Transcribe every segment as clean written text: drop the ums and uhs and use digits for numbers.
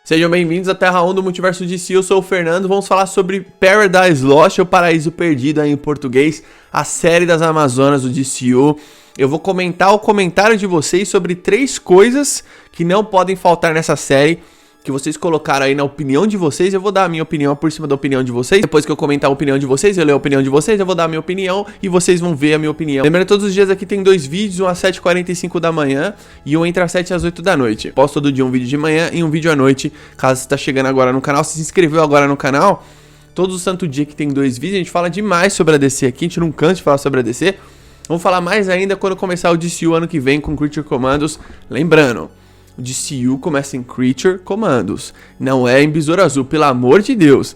Sejam bem-vindos à Terra 1 do Multiverso DC, eu sou o Fernando, vamos falar sobre Paradise Lost, ou Paraíso Perdido aí em português, a série das Amazonas do DCU. Eu vou comentar o comentário de vocês sobre 3 coisas que não podem faltar nessa série, que vocês colocaram aí na opinião de vocês. Eu vou dar a minha opinião por cima da opinião de vocês. Depois que eu comentar a opinião de vocês, eu ler a opinião de vocês, eu vou dar a minha opinião e vocês vão ver a minha opinião. Lembrando que todos os dias aqui tem 2 vídeos, um às 7h45 da manhã e um entre as 7 e as 8 da noite. Posto todo dia um vídeo de manhã e um vídeo à noite. Caso você está chegando agora no canal, se inscreveu agora no canal, todo santo dia que tem 2 vídeos, a gente fala demais sobre a DC aqui, a gente não cansa de falar sobre a DC. Vamos falar mais ainda quando começar o DCU ano que vem com Creature Commandos. Lembrando, o DCU começa em Creature Commandos, não é em Besouro Azul, pelo amor de Deus.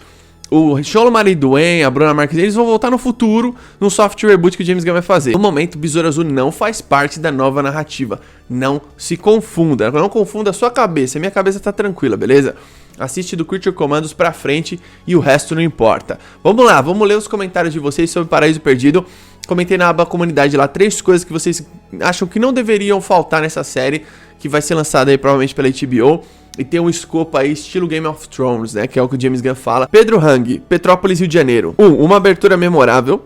O Xolo Mariduen, a Bruna Marquez, eles vão voltar no futuro, no soft reboot que o James Gunn vai fazer. No momento, o Besouro Azul não faz parte da nova narrativa. Não se confunda, não confunda a sua cabeça, a minha cabeça tá tranquila, beleza? Assiste do Creature Commandos pra frente e o resto não importa. Vamos lá, vamos ler os comentários de vocês sobre Paraíso Perdido. Comentei na aba comunidade lá 3 coisas que vocês acham que não deveriam faltar nessa série, que vai ser lançada aí provavelmente pela HBO. E tem um escopo aí estilo Game of Thrones, né, que é o que o James Gunn fala. Pedro Hang, Petrópolis, Rio de Janeiro. 1. Uma abertura memorável.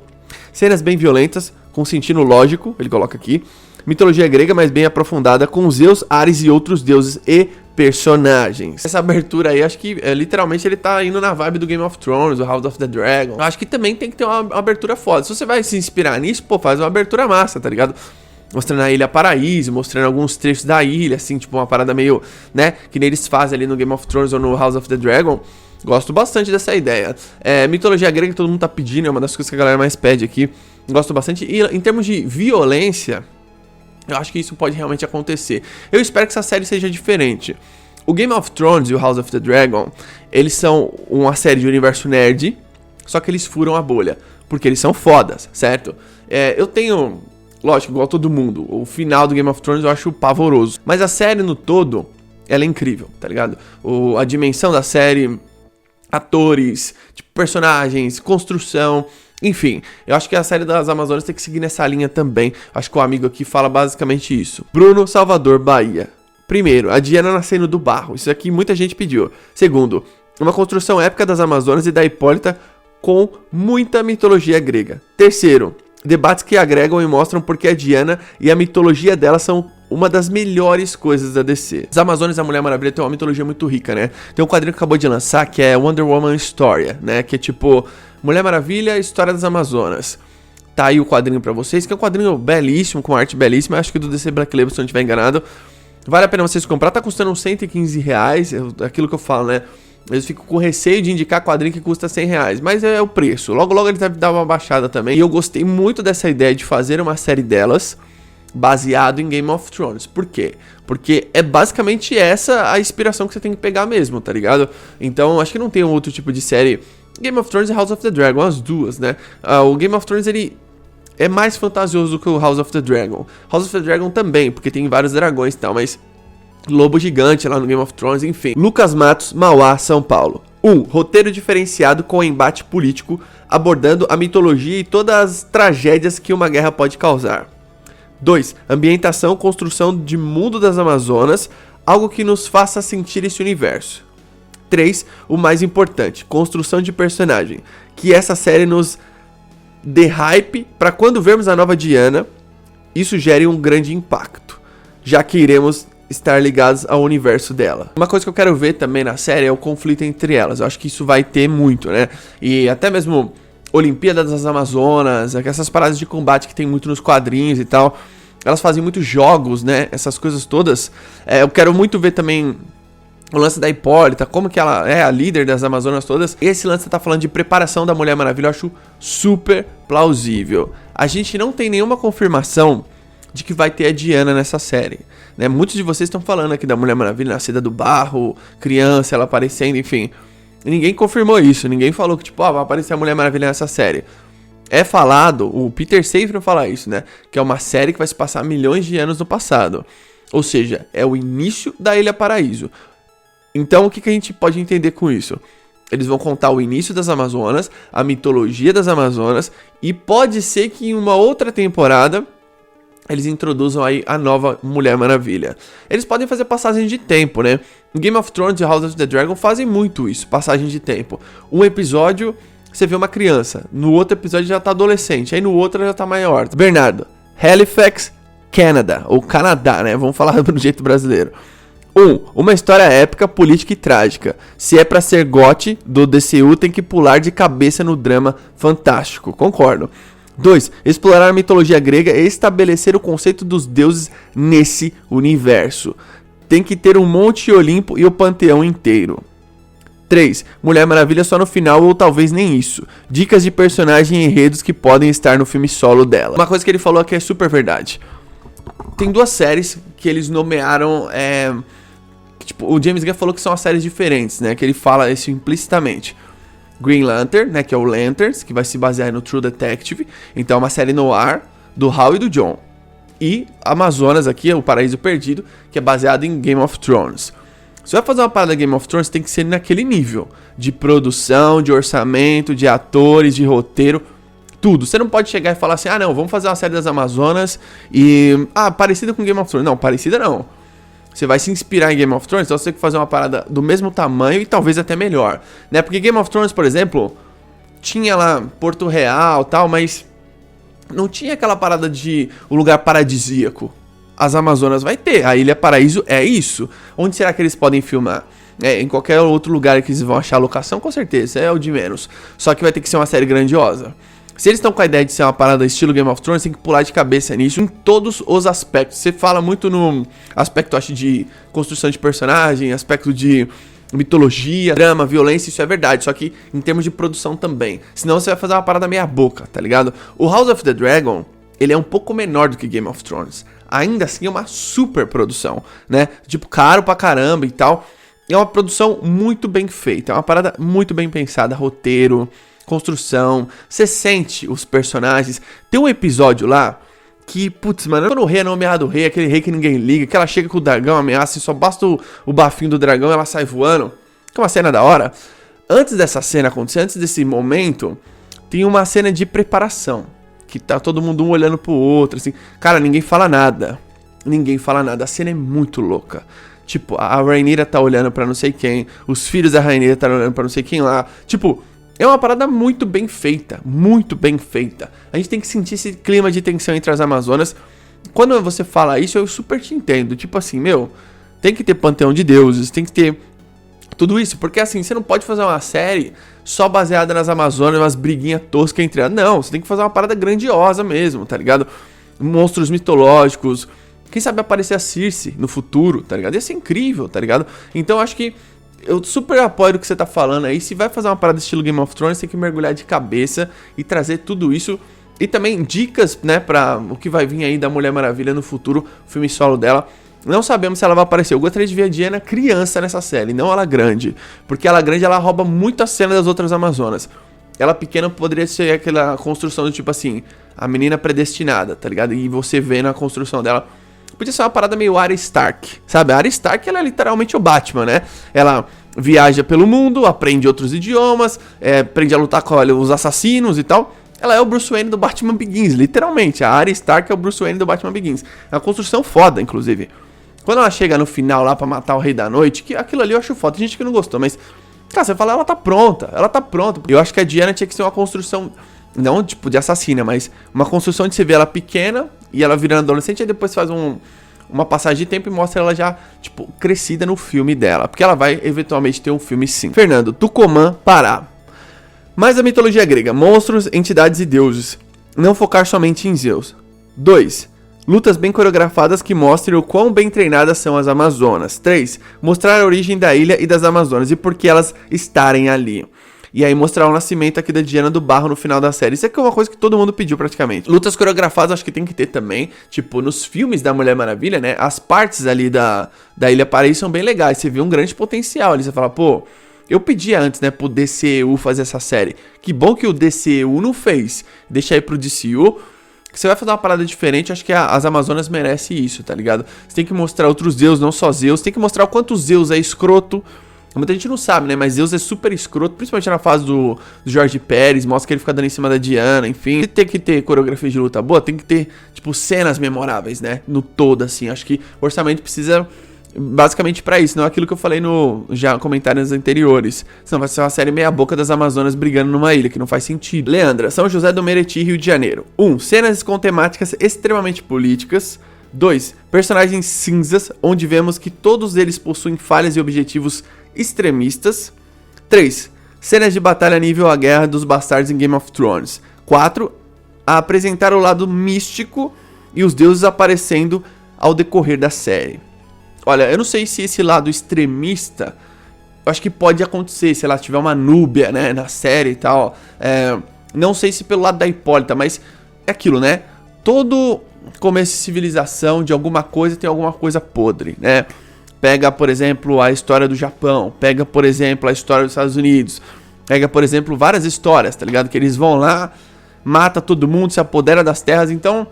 Cenas bem violentas, com sentido lógico, ele coloca aqui. Mitologia grega, mas bem aprofundada, com Zeus, Ares e outros deuses e personagens. Essa abertura aí, acho que literalmente ele tá indo na vibe do Game of Thrones, do House of the Dragon. Eu acho que também tem que ter uma abertura foda. Se você vai se inspirar nisso, pô, faz uma abertura massa, tá ligado? Mostrando a Ilha Paraíso, mostrando alguns trechos da ilha, assim, tipo uma parada meio, né, que nem eles fazem ali no Game of Thrones ou no House of the Dragon. Gosto bastante dessa ideia. Mitologia grega que todo mundo tá pedindo, é uma das coisas que a galera mais pede aqui. Gosto bastante. E em termos de violência, eu acho que isso pode realmente acontecer. Eu espero que essa série seja diferente. O Game of Thrones e o House of the Dragon, eles são uma série de universo nerd, só que eles furam a bolha, porque eles são fodas, certo? Eu tenho, lógico, igual todo mundo, o final do Game of Thrones eu acho pavoroso, mas a série no todo, ela é incrível, tá ligado? A dimensão da série, atores, tipo, personagens, construção... Enfim, eu acho que a série das Amazonas tem que seguir nessa linha também. Acho que o amigo aqui fala basicamente isso. Bruno, Salvador, Bahia. Primeiro, a Diana nascendo do barro. Isso aqui muita gente pediu. Segundo, uma construção épica das Amazonas e da Hipólita com muita mitologia grega. Terceiro, debates que agregam e mostram porque a Diana e a mitologia dela são uma das melhores coisas da DC. As Amazonas e a Mulher Maravilha tem uma mitologia muito rica, né? Tem um quadrinho que acabou de lançar que é Wonder Woman Story, né? Que é tipo... Mulher Maravilha, História das Amazonas. Tá aí o quadrinho pra vocês, que é um quadrinho belíssimo, com arte belíssima. Acho que do DC Black Label, se eu não estiver enganado. Vale a pena vocês comprar, tá custando uns R$115. Aquilo que eu falo, né? Eu fico com receio de indicar quadrinho que custa R$100, mas é o preço. Logo, logo ele deve dar uma baixada também. E eu gostei muito dessa ideia de fazer uma série delas baseado em Game of Thrones. Por quê? Porque é basicamente essa a inspiração que você tem que pegar mesmo, tá ligado? Então, acho que não tem um outro tipo de série... Game of Thrones e House of the Dragon, as duas, né? O Game of Thrones, ele é mais fantasioso do que o House of the Dragon. House of the Dragon também, porque tem vários dragões e tal, mas... Lobo gigante lá no Game of Thrones, enfim. Lucas Matos, Mauá, São Paulo. 1. Roteiro diferenciado com embate político, abordando a mitologia e todas as tragédias que uma guerra pode causar. 2. Ambientação, construção de mundo das Amazonas, algo que nos faça sentir esse universo. 3. O mais importante, construção de personagem, que essa série nos dê hype para quando vermos a nova Diana, isso gere um grande impacto, já que iremos estar ligados ao universo dela. Uma coisa que eu quero ver também na série é o conflito entre elas, eu acho que isso vai ter muito, né? E até mesmo Olimpíada das Amazonas, essas paradas de combate que tem muito nos quadrinhos e tal, elas fazem muitos jogos, né? Essas coisas todas. Eu quero muito ver também... O lance da Hipólita, como que ela é a líder das Amazonas todas. Esse lance tá falando de preparação da Mulher Maravilha, eu acho super plausível. A gente não tem nenhuma confirmação de que vai ter a Diana nessa série, né? Muitos de vocês estão falando aqui da Mulher Maravilha, nascida do barro, criança, ela aparecendo, enfim. Ninguém confirmou isso, ninguém falou que tipo, vai aparecer a Mulher Maravilha nessa série. É falado, o Peter Safran fala isso, né? Que é uma série que vai se passar milhões de anos no passado. Ou seja, é o início da Ilha Paraíso. Então, o que a gente pode entender com isso? Eles vão contar o início das Amazonas, a mitologia das Amazonas, e pode ser que em uma outra temporada eles introduzam aí a nova Mulher Maravilha. Eles podem fazer passagem de tempo, né? Game of Thrones e House of the Dragon fazem muito isso, passagem de tempo. Um episódio, você vê uma criança, no outro episódio já tá adolescente, aí no outro já tá maior. Bernardo, Halifax, Canada, ou Canadá, né? Vamos falar do jeito brasileiro. Uma história épica, política e trágica. Se é pra ser GOT do DCU, tem que pular de cabeça no drama fantástico. Concordo. 2. Explorar a mitologia grega e estabelecer o conceito dos deuses nesse universo. Tem que ter um Monte Olimpo e o panteão inteiro. 3. Mulher Maravilha só no final ou talvez nem isso. Dicas de personagem e enredos que podem estar no filme solo dela. Uma coisa que ele falou aqui é super verdade. Tem 2 séries que eles nomearam... Tipo, o James Gunn falou que são as séries diferentes, né? Que ele fala isso implicitamente. Green Lantern, né? Que é o Lanterns, que vai se basear no True Detective. Então é uma série no ar do Hal e do John. E Amazonas aqui, é o Paraíso Perdido, que é baseado em Game of Thrones. Se vai fazer uma parada Game of Thrones, tem que ser naquele nível. De produção, de orçamento, de atores, de roteiro... Tudo. Você não pode chegar e falar assim, ah não, vamos fazer uma série das Amazonas e... parecida com Game of Thrones. Não, parecida não. Você vai se inspirar em Game of Thrones, então você tem que fazer uma parada do mesmo tamanho e talvez até melhor, né? Porque Game of Thrones, por exemplo, tinha lá Porto Real e tal, mas não tinha aquela parada de o lugar paradisíaco. As Amazonas vai ter, a Ilha Paraíso é isso. Onde será que eles podem filmar? Em qualquer outro lugar que eles vão achar a locação, com certeza, é o de menos. Só que vai ter que ser uma série grandiosa. Se eles estão com a ideia de ser uma parada estilo Game of Thrones, tem que pular de cabeça nisso em todos os aspectos. Você fala muito no aspecto, acho, de construção de personagem, aspecto de mitologia, drama, violência, isso é verdade. Só que em termos de produção também. Senão você vai fazer uma parada meia boca, tá ligado? O House of the Dragon, ele é um pouco menor do que Game of Thrones. Ainda assim é uma super produção, né? Tipo, caro pra caramba e tal. É uma produção muito bem feita, é uma parada muito bem pensada, roteiro... construção, você sente os personagens. Tem um episódio lá que, putz, mano, quando o rei é nomeado rei, aquele rei que ninguém liga, que ela chega com o dragão, ameaça e só basta o bafinho do dragão e ela sai voando, que é uma cena da hora. Antes dessa cena acontecer, antes desse momento, tem uma cena de preparação, que tá todo mundo um olhando pro outro, assim, cara, ninguém fala nada, a cena é muito louca. Tipo, a Rhaenyra tá olhando pra não sei quem, os filhos da Rhaenyra tá olhando pra não sei quem lá, tipo... É uma parada muito bem feita, muito bem feita. A gente tem que sentir esse clima de tensão entre as Amazonas. Quando você fala isso, eu super te entendo. Tipo assim, meu, tem que ter panteão de deuses, tem que ter tudo isso. Porque assim, você não pode fazer uma série só baseada nas Amazonas, umas briguinhas toscas entre elas. Não, você tem que fazer uma parada grandiosa mesmo, tá ligado? Monstros mitológicos. Quem sabe aparecer a Circe no futuro, tá ligado? Ia ser incrível, tá ligado? Então eu acho que eu super apoio o que você tá falando aí. Se vai fazer uma parada estilo Game of Thrones, tem que mergulhar de cabeça e trazer tudo isso. E também dicas, né, pra o que vai vir aí da Mulher Maravilha no futuro, o filme solo dela. Não sabemos se ela vai aparecer. Eu gostaria de ver a Diana criança nessa série, não ela grande. Porque ela grande, ela rouba muito a cena das outras Amazonas. Ela pequena poderia ser aquela construção do tipo assim, a menina predestinada, tá ligado? E você vê na construção dela... Podia ser uma parada meio Arya Stark, sabe? A Arya Stark, ela é literalmente o Batman, né? Ela viaja pelo mundo, aprende outros idiomas, aprende a lutar com os assassinos e tal. Ela é o Bruce Wayne do Batman Begins, literalmente. A Arya Stark é o Bruce Wayne do Batman Begins. É uma construção foda, inclusive. Quando ela chega no final lá pra matar o Rei da Noite, que aquilo ali eu acho foda, tem gente que não gostou, mas... Cara, você fala, ela tá pronta. Eu acho que a Diana tinha que ser uma construção... Não tipo de assassina, mas uma construção de você ver ela pequena e ela virando adolescente, e depois faz uma passagem de tempo e mostra ela já, tipo, crescida no filme dela. Porque ela vai eventualmente ter um filme sim. Fernando, Tucumã, Pará. Mais a mitologia grega, monstros, entidades e deuses. Não focar somente em Zeus. 2. Lutas bem coreografadas que mostrem o quão bem treinadas são as Amazonas. 3. Mostrar a origem da ilha e das Amazonas e por que elas estarem ali. E aí mostrar o nascimento aqui da Diana do Barro no final da série. Isso aqui é uma coisa que todo mundo pediu praticamente. Lutas coreografadas acho que tem que ter também. Tipo, nos filmes da Mulher Maravilha, né? As partes ali da Ilha Paraíso são bem legais. Você vê um grande potencial ali. Você fala, pô, eu pedia antes, né, pro DCU fazer essa série. Que bom que o DCU não fez. Deixa aí pro DCU. Você vai fazer uma parada diferente, acho que as Amazonas merecem isso, tá ligado? Você tem que mostrar outros Zeus, não só Zeus. Tem que mostrar o quanto Zeus é escroto. Muita gente não sabe, né? Mas Zeus é super escroto, principalmente na fase do Jorge Pérez, mostra que ele fica dando em cima da Diana, enfim. Tem que ter coreografia de luta boa, tem que ter, tipo, cenas memoráveis, né? No todo, assim. Acho que o orçamento precisa basicamente pra isso, não é aquilo que eu falei no já comentários anteriores. Senão vai ser uma série meia boca das Amazonas brigando numa ilha, que não faz sentido. Leandra, São José do Meriti, Rio de Janeiro. 1. Cenas com temáticas extremamente políticas. 2. Personagens cinzas, onde vemos que todos eles possuem falhas e objetivos extremistas. 3. Cenas de batalha nível a Guerra dos Bastardos em Game of Thrones. 4. A apresentar o lado místico e os deuses aparecendo ao decorrer da série. Olha, eu não sei se esse lado extremista, eu acho que pode acontecer, se ela tiver uma Núbia, né, na série e tal. Não sei se pelo lado da Hipólita, mas é aquilo, né? Todo começo de civilização, de alguma coisa, tem alguma coisa podre, né? Pega, por exemplo, a história do Japão, pega, por exemplo, a história dos Estados Unidos, pega, por exemplo, várias histórias, tá ligado? Que eles vão lá, mata todo mundo, se apodera das terras, então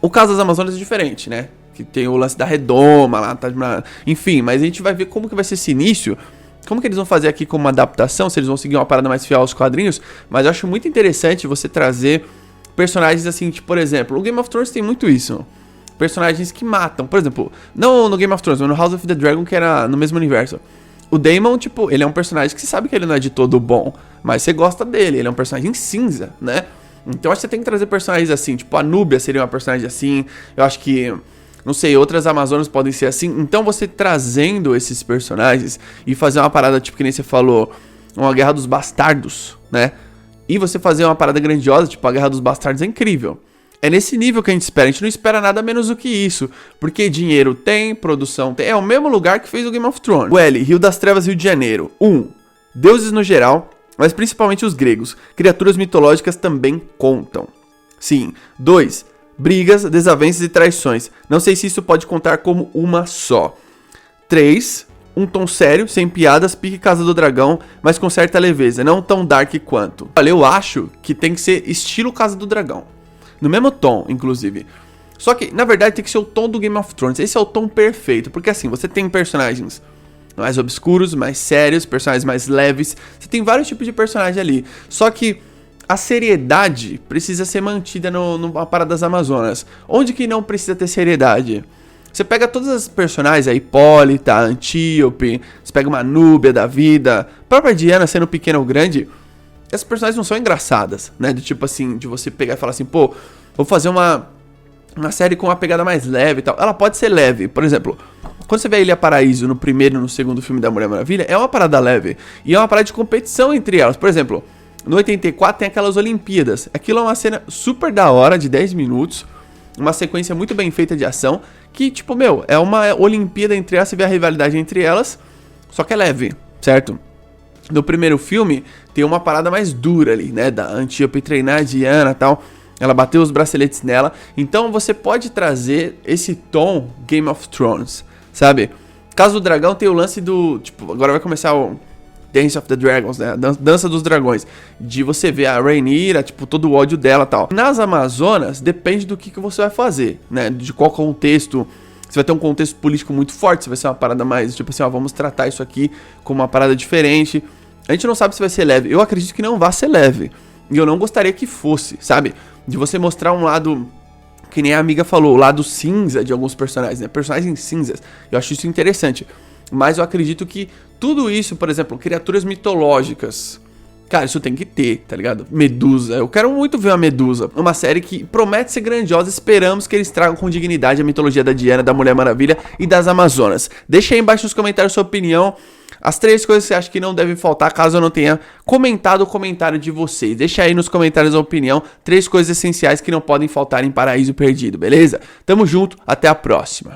o caso das Amazonas é diferente, né? Que tem o lance da redoma lá, tá? Enfim, mas a gente vai ver como que vai ser esse início, como que eles vão fazer aqui como uma adaptação, se eles vão seguir uma parada mais fiel aos quadrinhos, mas eu acho muito interessante você trazer personagens assim, tipo, por exemplo, o Game of Thrones tem muito isso, personagens que matam, por exemplo, não no Game of Thrones, mas no House of the Dragon, que era no mesmo universo. O Daemon, tipo, ele é um personagem que você sabe que ele não é de todo bom, mas você gosta dele, ele é um personagem cinza, né? Então acho que você tem que trazer personagens assim, tipo, a Núbia seria uma personagem assim, eu acho que, não sei, outras Amazonas podem ser assim. Então você trazendo esses personagens e fazer uma parada, tipo, que nem você falou, uma Guerra dos Bastardos, né? E você fazer uma parada grandiosa, tipo, a Guerra dos Bastardos é incrível. É nesse nível que a gente espera, a gente não espera nada menos do que isso. Porque dinheiro tem, produção tem, é o mesmo lugar que fez o Game of Thrones. O L, Rio das Trevas, Rio de Janeiro. 1. Deuses no geral, mas principalmente os gregos. Criaturas mitológicas também contam. Sim. 2. Brigas, desavenças e traições. Não sei se isso pode contar como uma só. 3. Um tom sério, sem piadas, pique Casa do Dragão, mas com certa leveza, não tão dark quanto. Olha, eu acho que tem que ser estilo Casa do Dragão. No mesmo tom, inclusive. Só que, na verdade, tem que ser o tom do Game of Thrones. Esse é o tom perfeito, porque assim, você tem personagens mais obscuros, mais sérios, personagens mais leves. Você tem vários tipos de personagem ali. Só que a seriedade precisa ser mantida numa parada das Amazonas. Onde que não precisa ter seriedade? Você pega todas as personagens, a Hipólita, a Antíope, você pega uma Núbia da vida, a própria Diana sendo pequena ou grande, essas personagens não são engraçadas, né? Do tipo assim, de você pegar e falar assim, pô, vou fazer uma série com uma pegada mais leve e tal. Ela pode ser leve, por exemplo, quando você vê a Ilha Paraíso no primeiro e no segundo filme da Mulher Maravilha, é uma parada leve. E é uma parada de competição entre elas. Por exemplo, no 84 tem aquelas Olimpíadas. Aquilo é uma cena super da hora, de 10 minutos. Uma sequência muito bem feita de ação. Que, tipo, meu, é uma Olimpíada entre elas. Você vê a rivalidade entre elas. Só que é leve, certo? No primeiro filme, tem uma parada mais dura ali, né? Da Antíope treinar a Diana e tal. Ela bateu os braceletes nela. Então você pode trazer esse tom Game of Thrones, sabe? Caso do Dragão tem o lance do... Tipo, agora vai começar o Dance of the Dragons, né? A Dança dos Dragões. De você ver a Rhaenyra, tipo, todo o ódio dela e tal. Nas Amazonas, depende do que você vai fazer, né? De qual contexto. Você vai ter um contexto político muito forte. Você vai ser uma parada mais, tipo assim, ó, vamos tratar isso aqui como uma parada diferente. A gente não sabe se vai ser leve. Eu acredito que não vai ser leve. E eu não gostaria que fosse, sabe? De você mostrar um lado, que nem a amiga falou, o lado cinza de alguns personagens, né? Personagens cinzas. Eu acho isso interessante. Mas eu acredito que tudo isso, por exemplo, criaturas mitológicas, cara, isso tem que ter, tá ligado? Medusa. Eu quero muito ver uma Medusa. Uma série que promete ser grandiosa. Esperamos que eles tragam com dignidade a mitologia da Diana, da Mulher Maravilha e das Amazonas. Deixa aí embaixo nos comentários sua opinião. As 3 coisas que você acha que não devem faltar, caso eu não tenha comentado o comentário de vocês. Deixa aí nos comentários a opinião. 3 coisas essenciais que não podem faltar em Paraíso Perdido, beleza? Tamo junto, até a próxima.